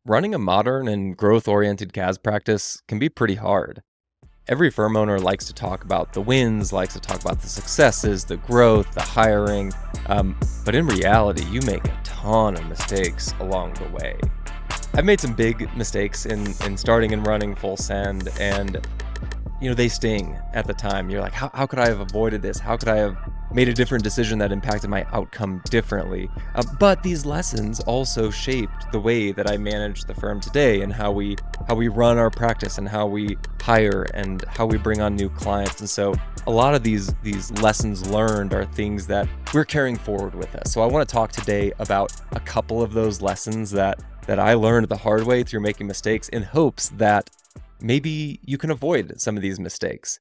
Running a modern and growth-oriented CAS practice can be pretty hard. Every firm owner likes to talk about the wins, likes to talk about the successes, the growth, the hiring, but in reality, you make a ton of mistakes along the way. I've made some big mistakes in starting and running Full Send, and they sting at the time. You're like, how could I have avoided this? How could I have made a different decision that impacted my outcome differently? But these lessons also shaped the way that I manage the firm today, and how we run our practice, and how we hire, and how we bring on new clients. And so a lot of these lessons learned are things that we're carrying forward with us. So I want to talk today about a couple of those lessons that I learned the hard way through making mistakes, in hopes that maybe you can avoid some of these mistakes.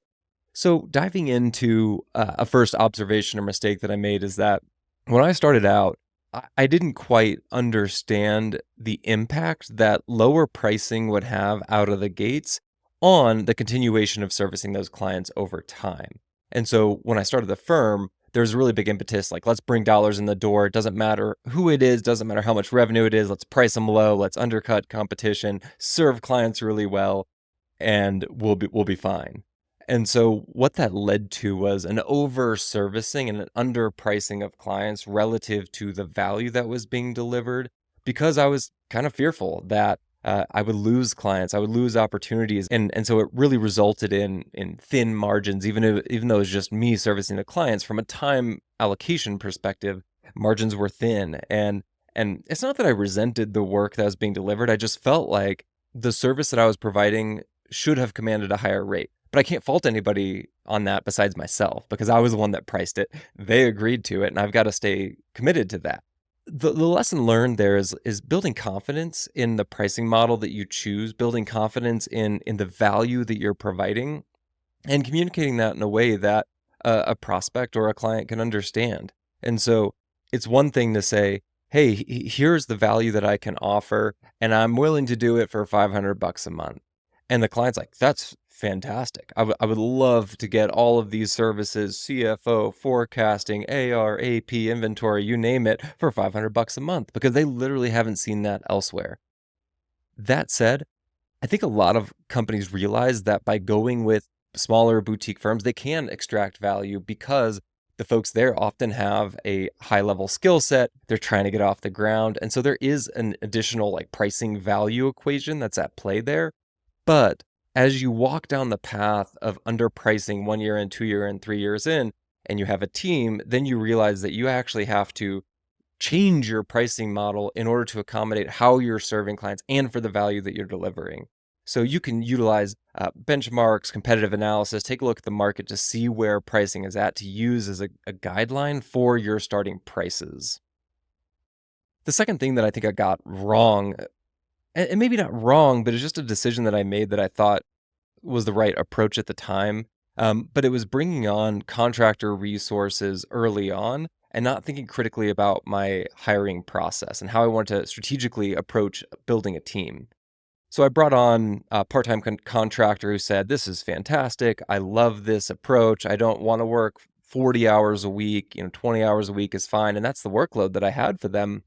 So diving into a first observation or mistake that I made is that when I started out, I didn't quite understand the impact that lower pricing would have out of the gates on the continuation of servicing those clients over time. And so when I started the firm, there was a really big impetus, like, let's bring dollars in the door. It doesn't matter who it is, doesn't matter how much revenue it is. Let's price them low. Let's undercut competition, serve clients really well, and we'll be fine. And so what that led to was an over servicing and an underpricing of clients relative to the value that was being delivered, because I was kind of fearful that I would lose clients, I would lose opportunities, and so it really resulted in thin margins, even though it was just me servicing the clients. From a time allocation perspective, margins were thin, and it's not that I resented the work that was being delivered. I just felt like the service that I was providing should have commanded a higher rate. But I can't fault anybody on that besides myself, because I was the one that priced it. They agreed to it, and I've got to stay committed to that. The lesson learned there is building confidence in the pricing model that you choose, building confidence in the value that you're providing, and communicating that in a way that a prospect or a client can understand. And so it's one thing to say, hey, here's the value that I can offer, and I'm willing to do it for $500 a month. And the client's like, that's fantastic. I would love to get all of these services, CFO, forecasting, AR, AP, inventory, you name it, for $500 a month, because they literally haven't seen that elsewhere. That said, I think a lot of companies realize that by going with smaller boutique firms, they can extract value, because the folks there often have a high level skill set. They're trying to get off the ground. And so there is an additional pricing value equation that's at play there. But as you walk down the path of underpricing 1 year in, 2 year in, 3 years in, and you have a team, then you realize that you actually have to change your pricing model in order to accommodate how you're serving clients and for the value that you're delivering. So you can utilize benchmarks, competitive analysis, take a look at the market to see where pricing is at, to use as a guideline for your starting prices. The second thing that I think I got wrong, and maybe not wrong, but it's just a decision that I made that I thought was the right approach at the time. But it was bringing on contractor resources early on and not thinking critically about my hiring process and how I wanted to strategically approach building a team. So I brought on a part-time contractor who said, this is fantastic. I love this approach. I don't want to work 40 hours a week. 20 hours a week is fine. And that's the workload that I had for them.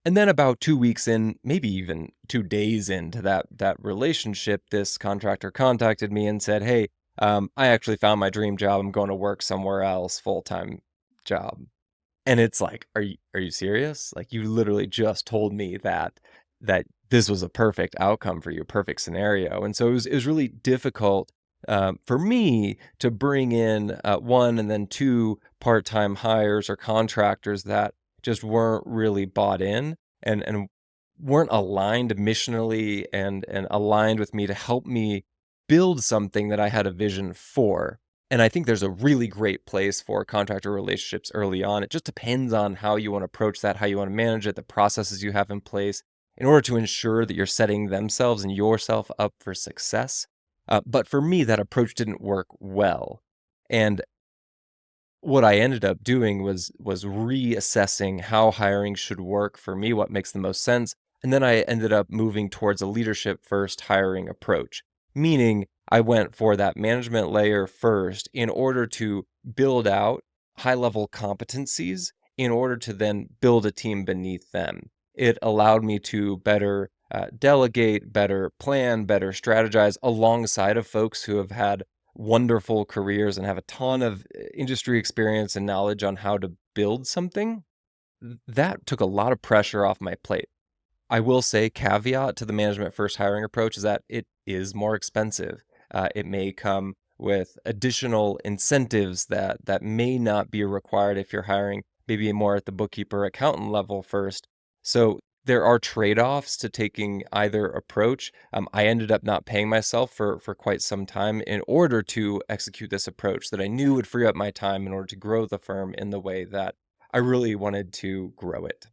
And then about 2 weeks in, maybe even 2 days into that relationship, this contractor contacted me and said, hey, I actually found my dream job. I'm going to work somewhere else, full-time job. And it's like, are you serious? Like, you literally just told me that this was a perfect outcome for you, perfect scenario. And so it was really difficult for me to bring in one and then two part-time hires or contractors that just weren't really bought in and weren't aligned missionally and aligned with me to help me build something that I had a vision for. And I think there's a really great place for contractor relationships early on. It just depends on how you want to approach that, how you want to manage it, the processes you have in place in order to ensure that you're setting themselves and yourself up for success. But for me, that approach didn't work well. And what I ended up doing was reassessing how hiring should work for me, what makes the most sense. And then I ended up moving towards a leadership first hiring approach, meaning I went for that management layer first in order to build out high level competencies in order to then build a team beneath them. It allowed me to better delegate, better plan, better strategize alongside of folks who have had wonderful careers and have a ton of industry experience and knowledge on how to build something. That took a lot of pressure off my plate. I will say, caveat to the management first hiring approach is that it is more expensive. It may come with additional incentives that may not be required if you're hiring maybe more at the bookkeeper accountant level first. So there are trade-offs to taking either approach. I ended up not paying myself for quite some time in order to execute this approach that I knew would free up my time in order to grow the firm in the way that I really wanted to grow it.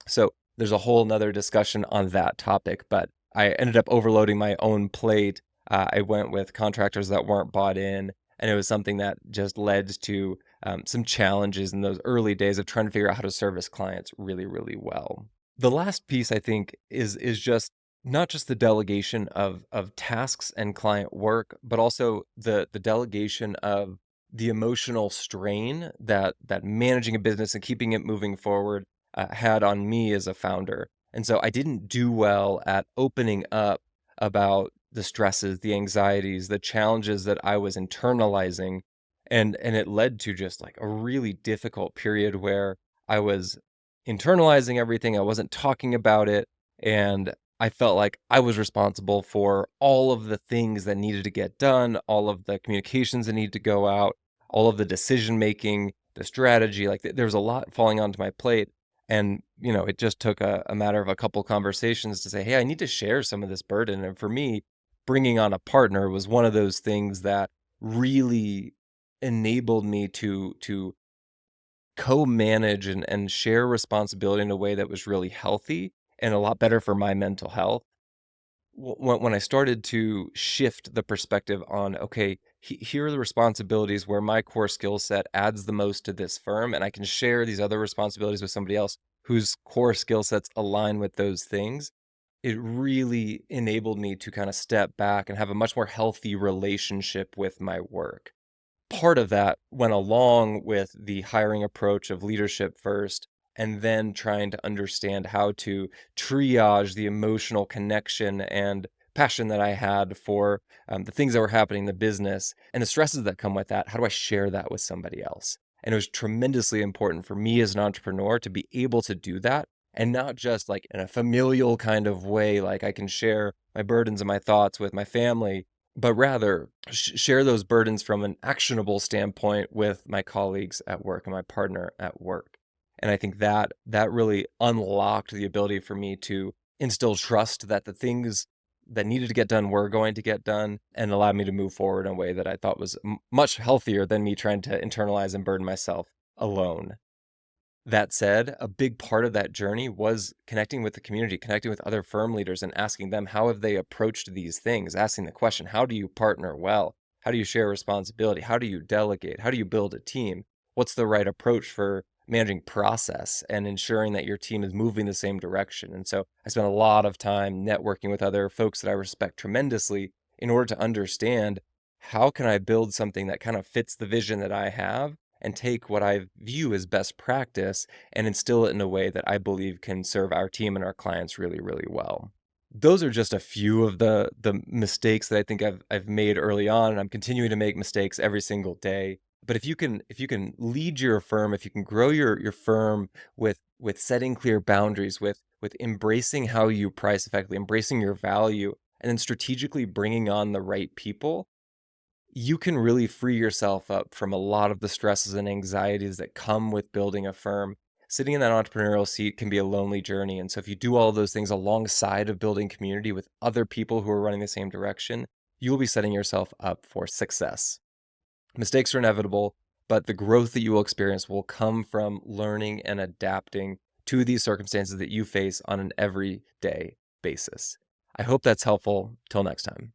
So there's a whole nother discussion on that topic, but I ended up overloading my own plate. I went with contractors that weren't bought in, and it was something that just led to some challenges in those early days of trying to figure out how to service clients really, really well. The last piece I think is just not just the delegation of tasks and client work, but also the delegation of the emotional strain that managing a business and keeping it moving forward had on me as a founder. And so I didn't do well at opening up about the stresses, the anxieties, the challenges that I was internalizing. And it led to just like a really difficult period where I was internalizing everything. I wasn't talking about it. And I felt like I was responsible for all of the things that needed to get done, all of the communications that needed to go out, all of the decision making, the strategy. Like there was a lot falling onto my plate. And, it just took a matter of a couple conversations to say, hey, I need to share some of this burden. And for me, bringing on a partner was one of those things that really enabled me to co-manage and share responsibility in a way that was really healthy and a lot better for my mental health. When I started to shift the perspective on, okay, here are the responsibilities where my core skill set adds the most to this firm, and I can share these other responsibilities with somebody else whose core skill sets align with those things, it really enabled me to kind of step back and have a much more healthy relationship with my work. Part of that went along with the hiring approach of leadership first, and then trying to understand how to triage the emotional connection and passion that I had for the things that were happening in the business and the stresses that come with that. How do I share that with somebody else? And it was tremendously important for me as an entrepreneur to be able to do that, and not just like in a familial kind of way, like I can share my burdens and my thoughts with my family, but rather share those burdens from an actionable standpoint with my colleagues at work and my partner at work. And I think that really unlocked the ability for me to instill trust that the things that needed to get done were going to get done, and allowed me to move forward in a way that I thought was much healthier than me trying to internalize and burden myself alone. That said, a big part of that journey was connecting with the community, connecting with other firm leaders and asking them how have they approached these things, asking the question, how do you partner well? How do you share responsibility? How do you delegate? How do you build a team? What's the right approach for managing process and ensuring that your team is moving the same direction? And so I spent a lot of time networking with other folks that I respect tremendously in order to understand how can I build something that kind of fits the vision that I have and take what I view as best practice and instill it in a way that I believe can serve our team and our clients really, really well. Those are just a few of the mistakes that I think I've made early on, and I'm continuing to make mistakes every single day. But if you can lead your firm, if you can grow your firm with setting clear boundaries, with embracing how you price effectively, embracing your value, and then strategically bringing on the right people, you can really free yourself up from a lot of the stresses and anxieties that come with building a firm. Sitting in that entrepreneurial seat can be a lonely journey. And so if you do all of those things alongside of building community with other people who are running the same direction, you will be setting yourself up for success. Mistakes are inevitable, but the growth that you will experience will come from learning and adapting to these circumstances that you face on an everyday basis. I hope that's helpful. Till next time.